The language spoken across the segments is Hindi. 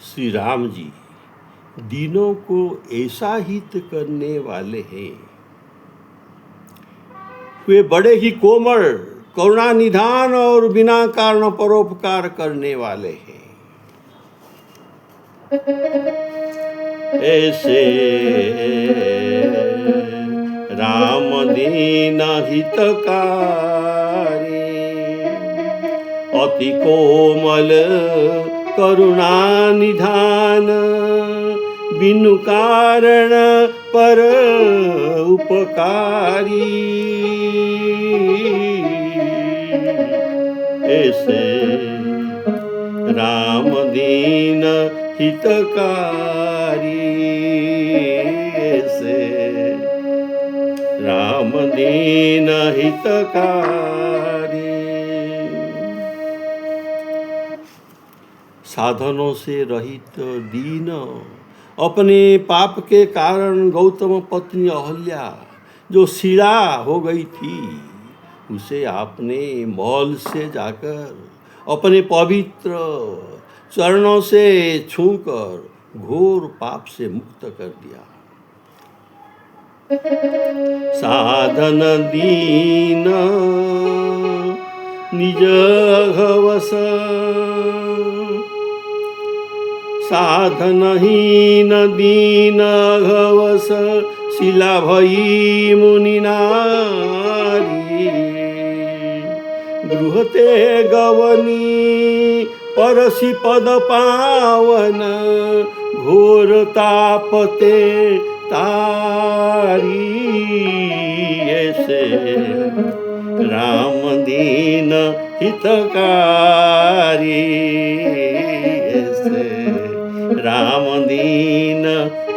श्री राम जी दीनों को ऐसा हित करने वाले हैं। वे बड़े ही कोमल, करुणा निधान और बिना कारण परोपकार करने वाले हैं। ऐसे राम दीन हितकारी, अति कोमल करुणा निधान, बिनु कारण पर उपकारी। ऐसे राम दीन हितकारी, ऐसे राम दीन हितकारी। साधनों से रहित दीन, अपने पाप के कारण गौतम पत्नी अहल्या जो सीड़ा हो गई थी, उसे आपने महल से जाकर अपने पवित्र चरणों से छूकर घोर पाप से मुक्त कर दिया। साधन दीन निज घवस, साधनहीन दीन घवस, शिला भई मुनि नारी। गृहते गवनी परसी पद पावन, घोर तापते तारी। ऐसे राम दीन हितकारी, ऐसे राम दीन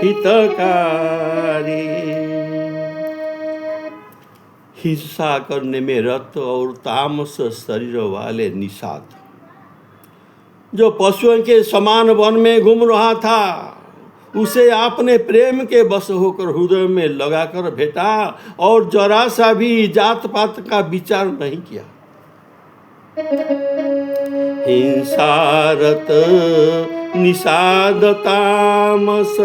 हितकारी। हिंसा करने में रत और तामस शरीर वाले निषाद, जो पशुओं के समान वन में घूम रहा था, उसे आपने प्रेम के बस होकर हृदय में लगाकर भेटा और जरा सा भी जात पात का विचार नहीं किया। हिंसारत निषाद तामस,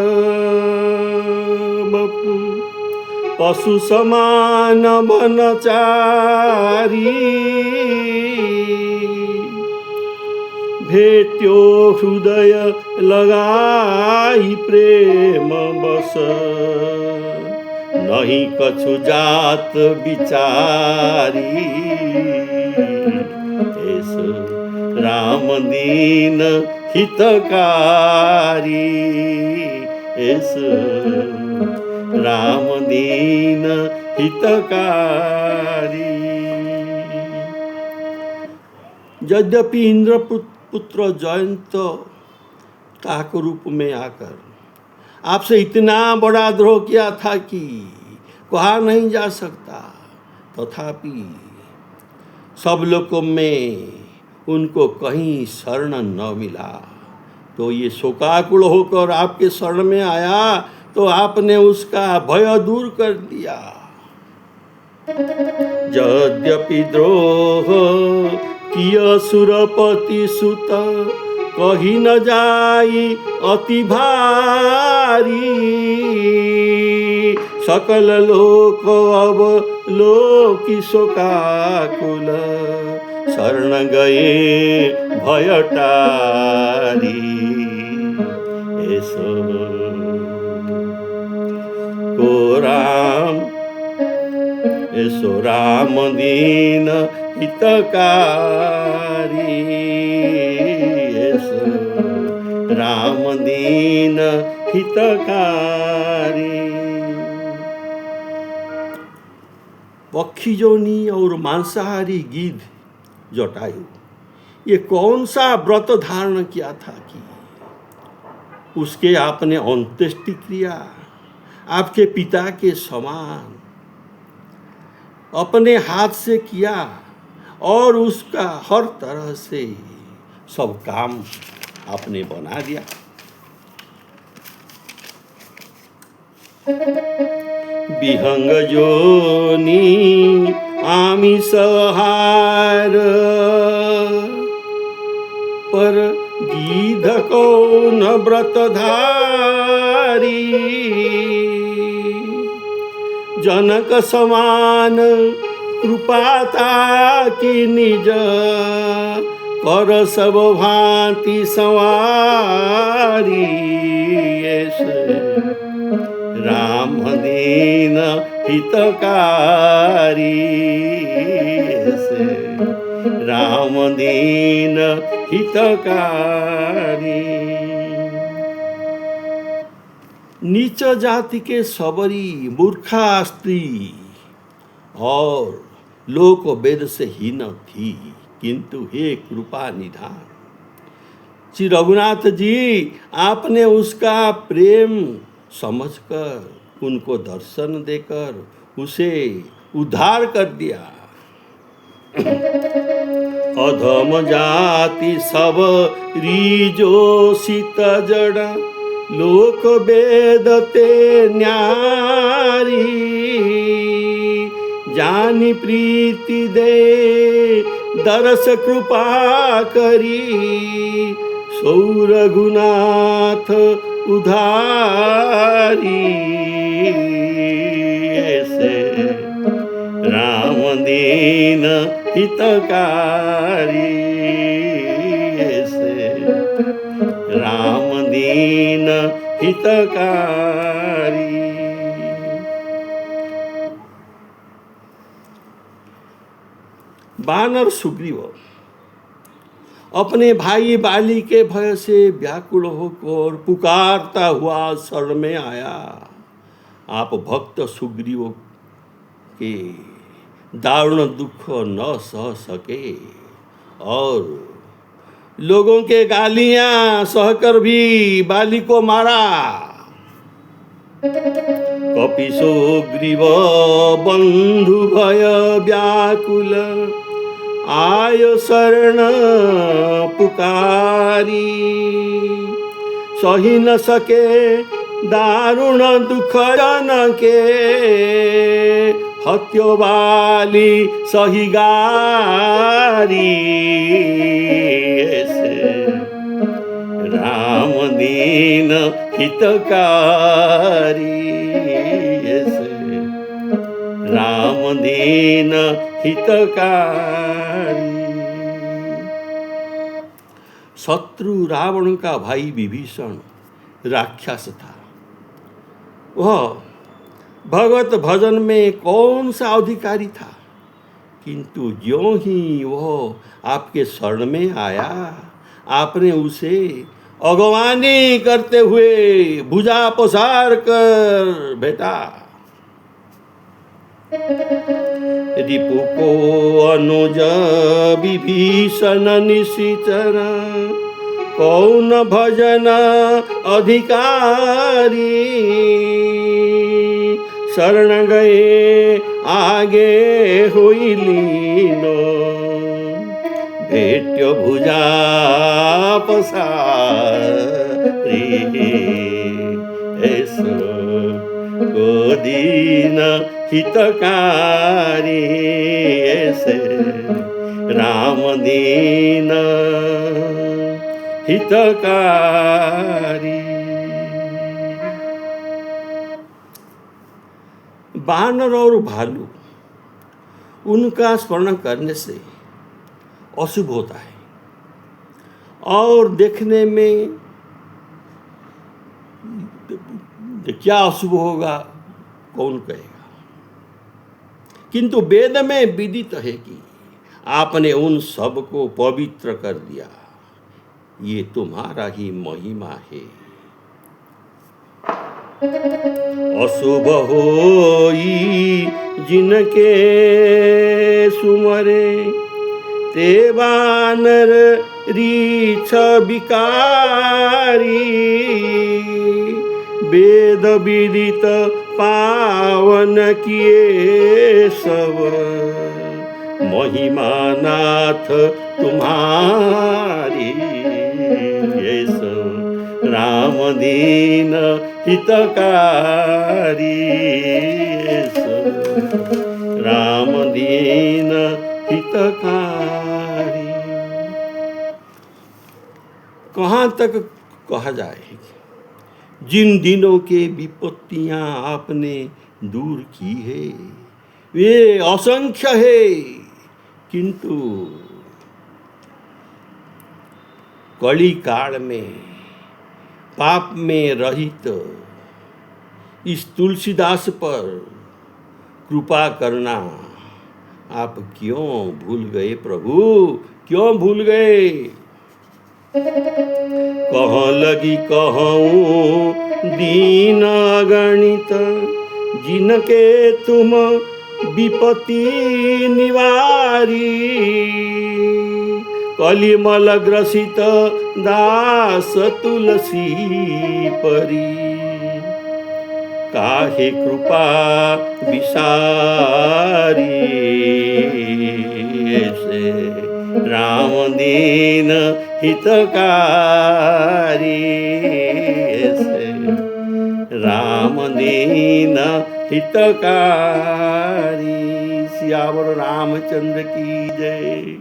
पशु समान बनचारी। भेट्यो हृदय लगाई प्रेम बस, नहीं कछु जात विचारी। ऐस राम दीन हितकारी, ऐस राम दीन हितकारी। यद्यपि इंद्रपुत्र जयंत काक रूप में आकर आपसे इतना बड़ा द्रोह किया था कि कहा नहीं जा सकता, तथापि सब लोगों में उनको कहीं शरण न मिला, तो ये शोकाकुल होकर आपके शरण में आया, तो आपने उसका भय दूर कर दिया। यद्यपि द्रोह किया सुरपति सुत, कही न जाई अति भारी। सकल लोक अब लोकी शोकाकुल, शरण गए भय टारी। ऐसो को राम, ऐसो राम दीन हितकारी, ऐसो राम दीन हितकारी। पक्षीजोनी और मांसाहारी गिद्ध जटायु, ये कौन सा व्रत धारण किया था कि उसके आपने अंत्येष्टि क्रिया आपके पिता के समान अपने हाथ से किया और उसका हर तरह से सब काम आपने बना दिया। विहंग जोनी आमिष आहार, पर गीध सिद्ध कौन व्रतधारी, जनक समान कृपाता की निज, कर सब भांति संवारी। ऐसे राम दीन हितकारी, ऐसे राम दीन हितकारी। नीच जाति के सबरी मूर्खा स्त्री और लोक वेद से हीन थी, किंतु हे कृपा निधान श्री रघुनाथ जी, आपने उसका प्रेम समझकर उनको दर्शन देकर उसे उद्धार कर दिया। अधम जाति सब रीजो शीत जड़, लोक वेद ते न्यारी, जानी प्रीति दे दरस कृपा करी, सौ रघुनाथ उधारी। ऐसे राम दीन हितकारी, ऐसे राम दीन हितकारी। बानर सुग्रीव अपने भाई बाली के भय से व्याकुल होकर पुकारता हुआ शरण में आया। आप भक्त सुग्रीव के दारुण दुख न सह सके और लोगों के गालियां सहकर भी बाली को मारा। कपि सुग्रीव बंधु भय व्याकुल, आय शरण पुकारी, सही न सके दारुण दुख जन के, हत्यो बाली सही गारी। ऐसे राम दीन हितकारी, ऐसे राम दीन हितकारी। शत्रु रावण का भाई विभीषण राक्षस था। वह भगवत भजन में कौन सा अधिकारी था, किंतु ज्यों ही वह आपके शरण में आया, आपने उसे अगवानी करते हुए भुजा पसार कर बेटा। रिपु को अनुज विभीषण निशिचर, कौन भजन अधिकारी, शरण गए आगे होई लीनो, भेट्य भुजा पसारी। ऐसो को दीन हितकारी, ऐसे राम दीन हितकारी। बानर और भालू, उनका स्मरण करने से अशुभ होता है और देखने में क्या अशुभ होगा कौन कहेगा, किंतु वेद में विदित है कि आपने उन सब को पवित्र कर दिया। ये तुम्हारा ही महिमा है। अशुभ होई जिनके सुमरे, ते बानर रीछ विकारी, वेद विदित पावन किए सब, महिमा नाथ तुम्हारी। ऐसो राम दीन हितकारी, ऐसो राम दीन हितकारी। कहाँ तक कहा जाए। जिन दिनों के विपत्तियां आपने दूर की है वे असंख्य है, किंतु कली काल में पाप में रहित इस तुलसीदास पर कृपा करना आप क्यों भूल गए प्रभु, क्यों भूल गए। कहाँ लगी कहूँ दीन अगणित, जिनके तुम विपत्ति निवारी। कलिमल ग्रसित दास तुलसी परी, काहे कृपा विसारी। से राम दीन हितकारी, से राम दीन हितकारी। सियावर रामचंद्र की जय।